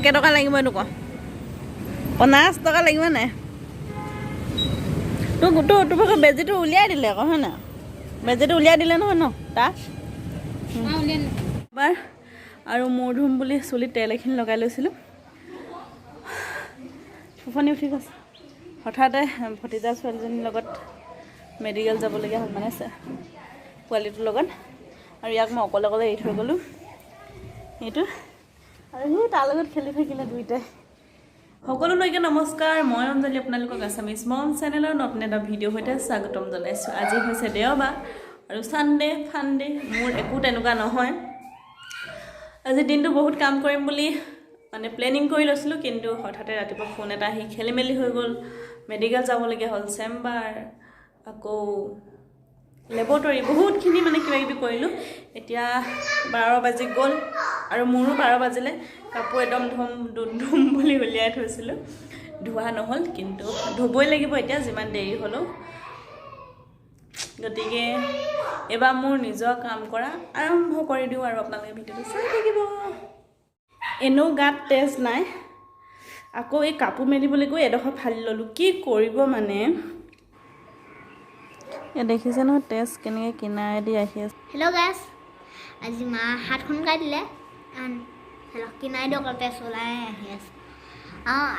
কেইটকা লাগিব এইটো ক 50 টকা লাগিব নাই তোক বেজিটো উলিয়াই দিলে আকৌ হয় না বেজিটো উলিয়াই দিলে নহয় ন তা এবাৰ আৰু মূৰ ধুম বুলি চুলিত তেল এখিনি লগাই লৈছিলোঁ ফুফনি উঠি গৈছে হঠাতে ভতিজা ছোৱালীজনীৰ লগত মেডিকেল যাবলগীয়া হ'ল মানে পোৱালিটোৰ লগত আৰু ইয়াক মই অকলে অকলে এৰি থৈ গ'লোঁ এইটো আৰু সেই তাৰ লগত খেলি থাকিলে দুইটাই সকলোলৈকে নমস্কাৰ মই অঞ্জলি আপোনালোকক আছামিজ মম চেনেলৰ নতুন এটা ভিডিঅ' সৈতে স্বাগতম জনাইছোঁ আজি হৈছে দেওবাৰ আৰু সানডে ফানডে মোৰ একো তেনেকুৱা নহয় আজি দিনটো বহুত কাম কৰিম বুলি মানে প্লেনিং কৰি লৈছিলোঁ কিন্তু হঠাতে ৰাতিপুৱা ফোন এটা আহি খেলি মেলি হৈ গ'ল মেডিকেল যাবলগীয়া হ'ল চেম্বাৰ আকৌ লেবৰেটৰী বহুতখিনি মানে কিবা কিবি কৰিলোঁ এতিয়া 12 বাজি গ'ল আৰু মোৰো 12 বাজিলে কাপোৰ একদম ধুম বুলি উলিয়াই থৈছিলোঁ ধোৱা নহ'ল কিন্তু ধুবই লাগিব এতিয়া যিমান দেৰি হ'লেও গতিকে এবাৰ মোৰ নিজৰ কাম কৰা আৰম্ভ কৰি দিওঁ আৰু আপোনালোকে ভিডিঅ'টো চাই থাকিব এনেও গাত তেজ নাই আকৌ এই কাপোৰ মেলিবলৈ গৈ এডোখৰ ফালি ল'লোঁ কি কৰিব মানে দেখিছে নহয় তেজ কেনেকৈ কিনাৰেদি আহি আছে হেল্ল' গাইছ আজি মা হাতখন কাটিলে হেল্ল' কিনাৰেদি অকল তেজ ওলাই আহি আছে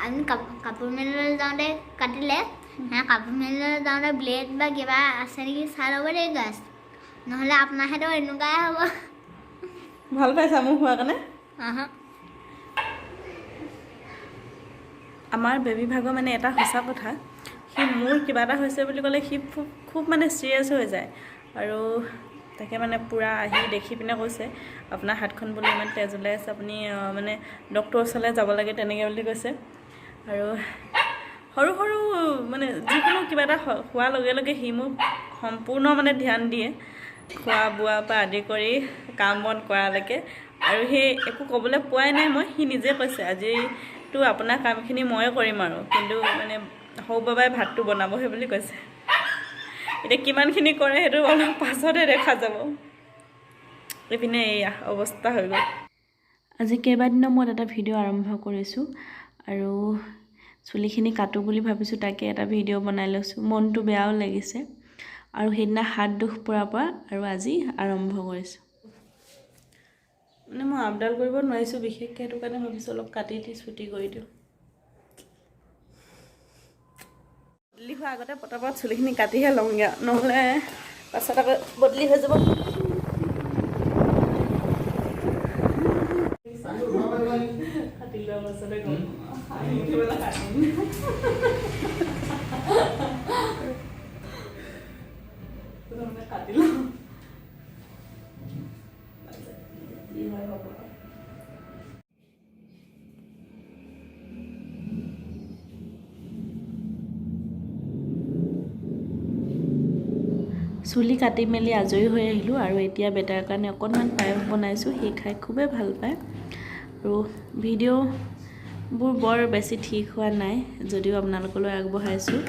আমি কাপোৰ মেলিবলৈ যাওঁতে কাটিলে কাপোৰ মেলিবলৈ যাওঁতে ব্লেড বা কিবা আছে নেকি চাই ল'ব দেই গাইছ নহ'লে আপোনাৰ হেঁতেও এনেকুৱাই হ'ব ভাল পাইছা মোক হোৱাৰ কাৰণে আমাৰ বেবী ভাগৰ মানে এটা সঁচা কথা সি মোৰ কিবা এটা হৈছে বুলি ক'লে সি খুব মানে চিৰিয়াছ হৈ যায় আৰু তাকে মানে পূৰা আহি দেখি পিনে কৈছে আপোনাৰ হাতখন বোলে ইমান তেজ ওলাই আছে আপুনি মানে ডক্টৰৰ ওচৰলৈ যাব লাগে তেনেকৈ বুলি কৈছে আৰু সৰু সৰু মানে যিকোনো কিবা এটা হোৱাৰ লগে লগে সি মোক সম্পূৰ্ণ মানে ধ্যান দিয়ে খোৱা বোৱাৰ পৰা আদি কৰি কাম বন কৰালৈকে আৰু সেই একো ক'বলৈ পোৱাই নাই মই সি নিজে কৈছে আজিতো আপোনাৰ কামখিনি ময়ে কৰিম আৰু কিন্তু মানে সৌ বাবাই ভাতটো বনাবহে বুলি কৈছে এতিয়া কিমানখিনি কৰে সেইটো অলপ পাছতে দেখা যাব এইপিনে এয়া অৱস্থা হৈ গ'ল আজি কেইবাদিনৰ মূৰত এটা ভিডিঅ' আৰম্ভ কৰিছোঁ আৰু চুলিখিনি কাটো বুলি ভাবিছোঁ তাকে এটা ভিডিঅ' বনাই লৈছোঁ মনটো বেয়াও লাগিছে আৰু সেইদিনা হাত দুখ পৰাৰ পৰা আৰু আজি আৰম্ভ কৰিছোঁ মানে মই আপডাল কৰিব নোৱাৰিছোঁ বিশেষকৈ সেইটো কাৰণে ভাবিছোঁ অলপ কাটি দি ছুটি কৰি দিওঁ বদলি হোৱাৰ আগতে পটাপট চুলিখিনি কাটিহে লওঁগৈ নহ'লে পাছত আকৌ বদলি হৈ যাব কাটি লোৱাৰ পাছতে কাটি লওঁ চুলি কাটি মেলি আজৰি হৈ আহিলোঁ আৰু এতিয়া বেটাৰ কাৰণে অকণমান পায়স বনাইছোঁ সি খাই খুবেই ভাল পায় আৰু ভিডিঅ'বোৰ বৰ বেছি ঠিক হোৱা নাই যদিও আপোনালোকলৈ আগবঢ়াইছোঁ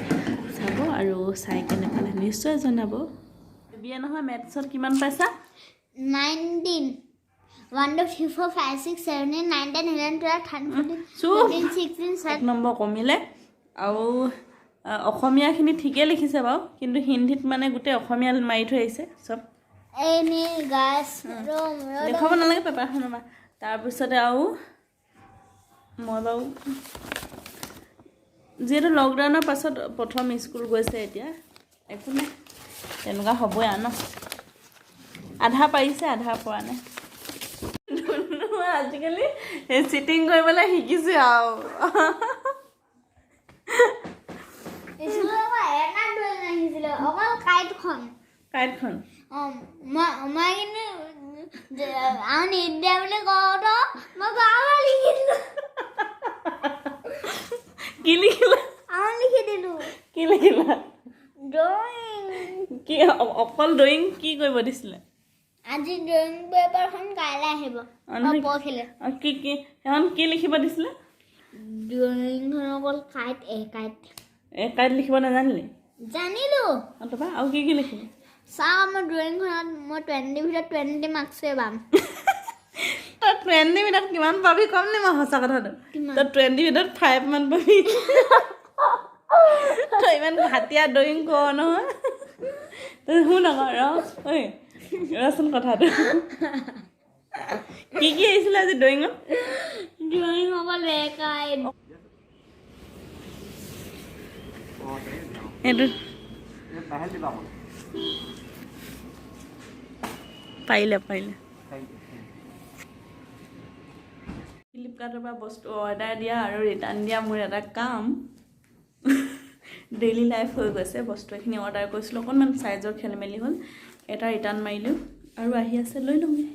চাব আৰু চাই কেনে পালে নিশ্চয় জনাব বিয়া নহয় মেথছত কিমান পাইছা 19 1 2 3 4 5 6 7 8 9 10 11 12 13 14 16 এক নম্বৰ কমিলে আৰু অসমীয়াখিনি ঠিকে লিখিছে বাৰু কিন্তু হিন্দীত মানে গোটেই অসমীয়া মাৰি থৈ আহিছে চব দেখুৱাব নালাগে পেপাৰখন আমাৰ তাৰপিছতে আৰু মই বাৰু যিহেতু লকডাউনৰ পাছত প্ৰথম স্কুল গৈছে এতিয়া একো নাই তেনেকুৱা হ'বই আৰু ন আধা পাৰিছে আধা পৰা নাই আজিকালি চিটিং কৰিবলৈ শিকিছে আৰু কাইটখন মই কিন্তু নিদিয়া বুলি কওঁতো মই কি লিখিলা লিখি দিলোঁ কি লিখিলা ড্ৰয়িং কি অকল ড্ৰয়িং কি কৰিব দিছিলে আজি ড্ৰয়িং পেপাৰখন কাইলৈ আহিব পৰহিলে কি কি এখন কি লিখিব দিছিলে ড্ৰয়িংখন অকল কাইট লিখিব নাজানিলি জানিলোঁ তাৰপৰা আৰু কি লিখিব চাওঁ মই ড্ৰয়িংখনত মই 20 ভিতৰত 20 মাৰ্কছে পাম তই 20 মিনিটত কিমান পাবি কম নে মই সঁচা কথাটো কিমান? তই 20 মিনিটত 5 মান পাবি তই ইমান হাতীয়া ড্ৰয়িং কৰ নহয় তই শুন আকৌ ঐ ৰচোন কথাটো কি আহিছিলে আজি ড্ৰয়িঙত ড্ৰয়িং অকল একাই এইটো পাৰিলে ফ্লিপকাৰ্টৰ পৰা বস্তু অৰ্ডাৰ দিয়া আৰু ৰিটাৰ্ণ দিয়া মোৰ এটা কাম ডেইলি লাইফ হৈ গৈছে বস্তু এখিনি অৰ্ডাৰ কৰিছিলোঁ অকণমান চাইজৰ খেলি মেলি হ'ল এটা ৰিটাৰ্ণ মাৰিলোঁ আৰু আহি আছে লৈ ল'মগৈ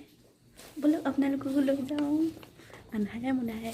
বোলো আপোনালোককো লৈ যাওঁ আন্ধাৰে মুন্ধাৰে